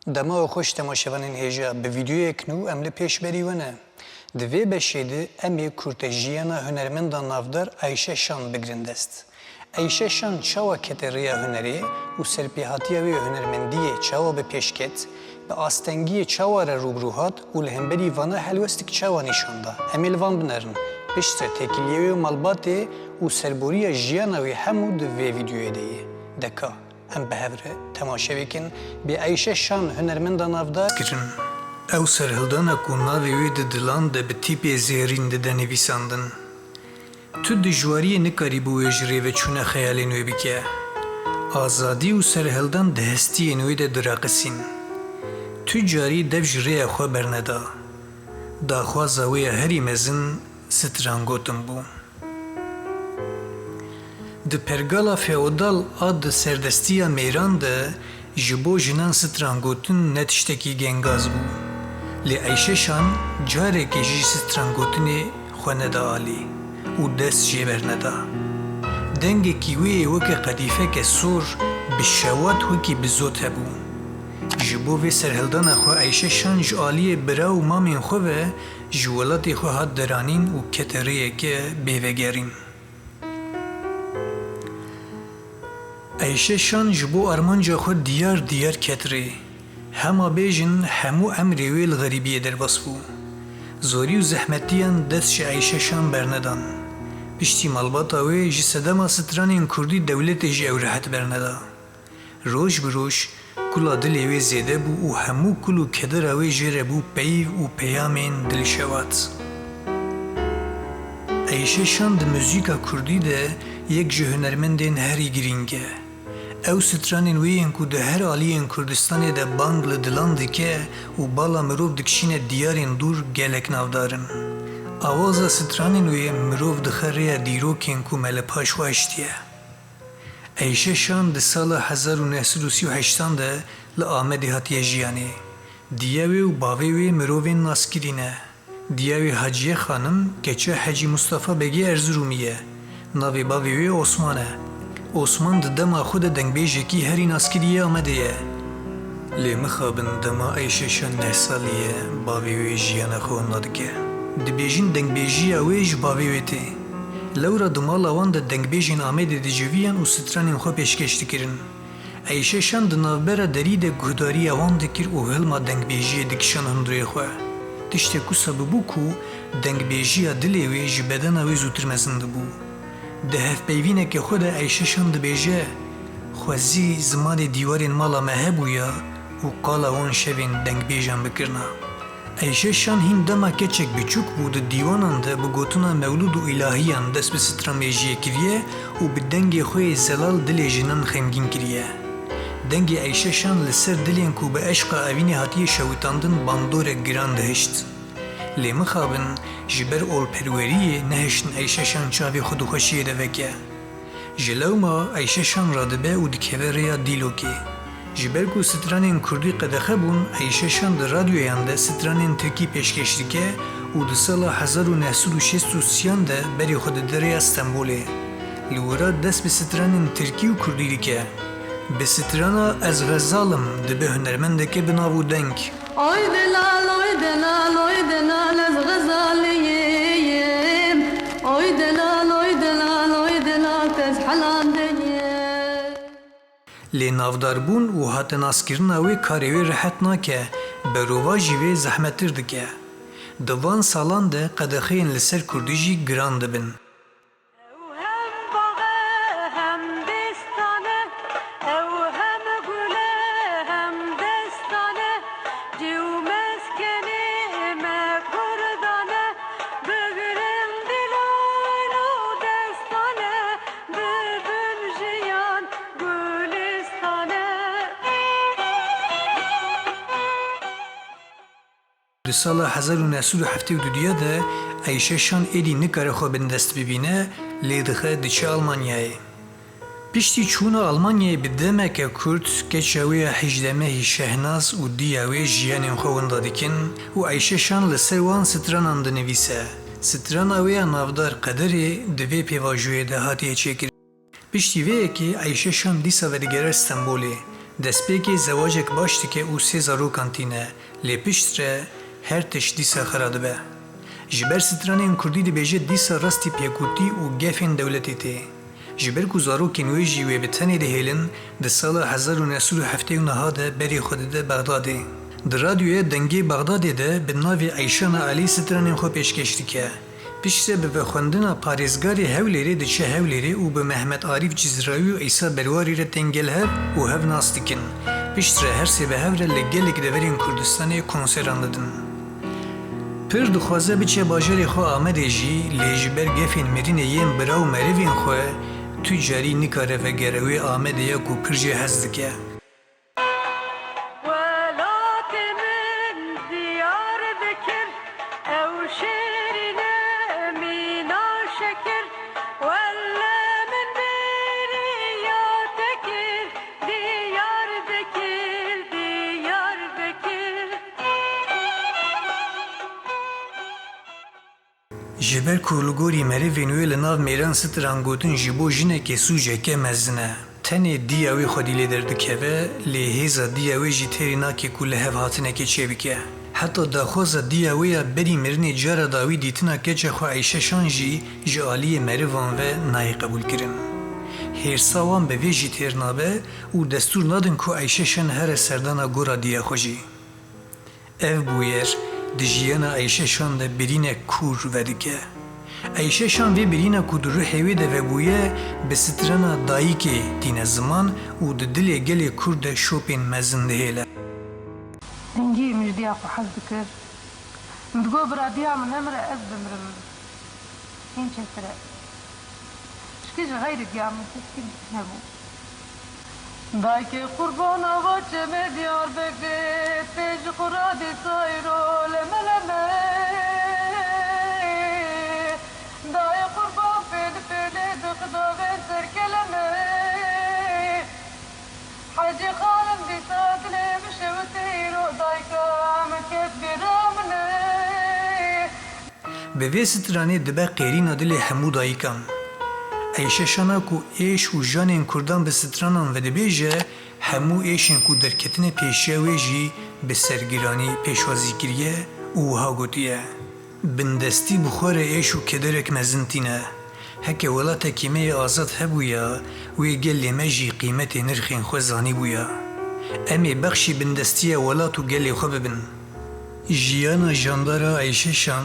Dema خوش تماشاوانین هجا به ویدیوی کنو امل پیش بریونه. دوی بشیده امی کرد جیانا هنرمندان نافدار عایشه شان بگرندست. عایشه شان چاوا کتریا هنری و سرپیهاتیا وی هنرمندی چاوا به پیشکت به آستنگی چاوا را روبروهات و لهمبری وانا حلوستک چاوا نشانده. امیل وان بنرن. پشتر تکلیوی و مالباتی و سربوری جیانا وی همو دوی ویدیوی دیه. دکا. ام بهوره تماشاوی کن به عایشه شان هنرمندان نافدار کرن. او سرهلدانا کو ناوی وی ده دلان ده به تیپی زهرین ده نویساندن. تو دجواری نکاری بو اجری و چونه خیالی نوی بکه. آزادی و سرهلدان ده هستی نوی ده دراقسین. تو جاری دف جری خو برندا. دا خوازاوی هری مزن سترانگوتم بو. د پرگالا فیودال آد سردستیا میران ده جبو جنان سترانگوتن نتشتکی گنگاز بو. لی عایشه شان جاره که جی سترانگوتنی خونده آلی و دست جیبر ندا. دنگ کیوی وکی قدیفه که سور بشوات وکی بزوت هبو. جبو وی سرهلدان خو عایشه شان جالی برا و مامین خوه جوالاتی خو هاد درانین و کتریه که بیوگرین. عایشه شان جبو آرمانجا خود دیار کتری هما بیجن همو امری ویل غریبیه در باسبو زوری و زحمتیان دستش عایشه شان برندان پشتی مالباتا وی جی صدما سترانین کردی دولت جی اورهت برندا روش بروش کلا دلی وی زیده بو و همو کلو کدر وی جره بو پیو و پیامین دلشوات عایشه شان ده موزیکا کردی ده یک جه هنرمندین هری گرینگه او سترانین ویین کو ده هر آلیین کردستانی ده بانگل دلان دکه و بالا مروف دکشین دیارین دور گلک نافدارن. آوازا سترانین وی مروف دخره دیروکین کو ملپاش واشتیه. عایشه شان ده سال 1938 ده لآمد هاتیه جیانی. دیوی و باوی وی مروفین ناسکرینه. دیوی حاجیه خانم که چه حاجی مصطفی بگی ارزرومیه. ناوی باوی وی عثمانه. عثمان ده دما خود دنگبیجه کی هری ناسکریه آمده یه. لی مخابن دما عایشه شان 9 سالیه باوی وی جیانا خون نادگه. ده بیجین دنگبیجی اویج باوی وی تی. لورا دمالا وان ده دنگبیجین آمده ده جویان و سترانین خو پیشکشتی کرن. عایشه شان ده نافبره دری ده گهداری وان ده کر و هلما دنگبیجی دکشان هندروی خواه. تشتی کو سببو کو دنگبیجی دلی وی جبدن وی زودتر مزنده بو. ده هف پیوینه که خود عایشه شان ده بیجه خوزی زمان دیوارین مالا مهبویا و قالا وان شوین دنگ بیجان بکرنا. عایشه شان هین دما کچک بچوک بود دیوانان ده بگوتنا مولود و الهیان دست به سترامیجیه کریه و به دنگ خوی زلال دل جنان خمگین کریه. دنگ عایشه شان لسر دلین کو به عشق اوین هاتی شویتاندن باندور گران دهشت. لی مخابن جبر اول پروریه نهشن عایشه شان چاوی خودو خوشیه دوکه. جلو ما عایشه شان رادبه و دکهوه ریا دیلوکی. جبر کو سترانین کردی قدخه بون عایشه شان در رادیویان ده سترانین ترکی پیشکشتی که و ده سال 1963 ده بری خود دره استنبوله. لورا دست به سترانین ترکی و کردی که به سترانا از غزالم ده به هنرمنده که بناو دنگ. Oy delal, oy delal, oy delal ez gazaliyim. Oy delal, oy delal, oy delal tez halandeyim. لی نافدار بون و هاتن اسکرنا وی کاریوی راحت ناکه بروا جیوی زحمتر دکه. دوان سالان ده قدخین لسر کردیجی گران دبن. در سال 1972 ده عایشه شان ایدی نکاره خو بندست ببینه لیدخه دچه آلمانیای. پشتی چون آلمانیای بدمه که کرد که چاوی حجدمه شهناز و دیاوی جیانین خوان دادیکن و عایشه شان لسر وان سترانان دنویسه. ستراناوی نافدار قدری دوی پیواجوی ده هاتیه چکر. پشتی وی که عایشه شان دیسا ودیگر استنبولی Destpêkê zewacek baş dike û sê zarokan tîne, lê pişt re her tişt dîsa xira dibe. Ji ber stranên Kurdî dibêje dîsa rastî pêkûtî û gefên dewletê tê. Ji ber ku zarokên wê jî wê bi tenê dihêlin, di sala 1979 de berê xwe dide Bexdadê. Di radyoya dengê Bexdadê de bi navê Eyşana Elî stranên xwe pêşkêş dike. Piştre bi vexwendina parêzgarê Hewlêrê diçe Hewlêrê û bi Mehmet Arîf Cizrawî û Îsa Berwarî re tên gelhev û hev nas dikin. Piştre her sê bi hev re li gelek deverên Kurdistanê konseran didin. Pir dixwaze biçe bajarê xwe Amedê jî, lê ji ber gefên mirînê yên biraw merivên xwe, tu carî nikare vegere wê Amedêya ku pir jê hez dike. Ji ber ku li gorî merivên wê li nav mêran stran gotin ji bo jinekê sûceke mezin e. Tenê diya wê xwedî lê derdikeve, lê hêza diya wê jî têrê nake ku li hev hatinekê çêbike. Heta daxwaza diya wê ya berî mirinê cara da wî dîtina keça xwe Ayşe Şan jî ji aliyê merivan ve nayê qebûl kirin. Hêrsa wan bi vê jî têr nabe û destûr nadin ku Ayşe Şan here serdana gora diya xwe jî. Ev bûyer di Jiyana Ayşe Şan de birînek kûr vedike. Ayşe Şan vê birîna ku di ruhê wê de vebûye bi strana dayîkê tîne ziman û di dilê gelê Kurd de şopên mezin dihêle. Dengî mijdiya xwe hez dikir. Min digot biradiya min hemre ez bimirim. Hîn çetire. Şikî ji xeyrî diya min heskî nebû. Dayke kurbana vaçeme diyar bekle tej kuradi sayro leme leme Daye kurban pedi pedi dıkda ve serkeleme Hacı halim disadle mişevteyro dayka meket biramne Bi vê stranê dibe qêrîna dilê hemû dayîkan. Ayşe Şan'a ku êş û janên Kurdan bi stranan vedibêje, hemû êşên ku derketine pêşiya wê jî bi sergiranî pêşwazî kiriye û wiha gotiye. Bindestî bi xwarê êş û kederek mezin tîne. Heke welatekî me yê azad hebûya, wê gelê me jî qîmetê nirxên xwe zanîbûya. Em ê bexşî bindestiya welat û gelê xwe bibin. Jiyana jandara Ayşe Şan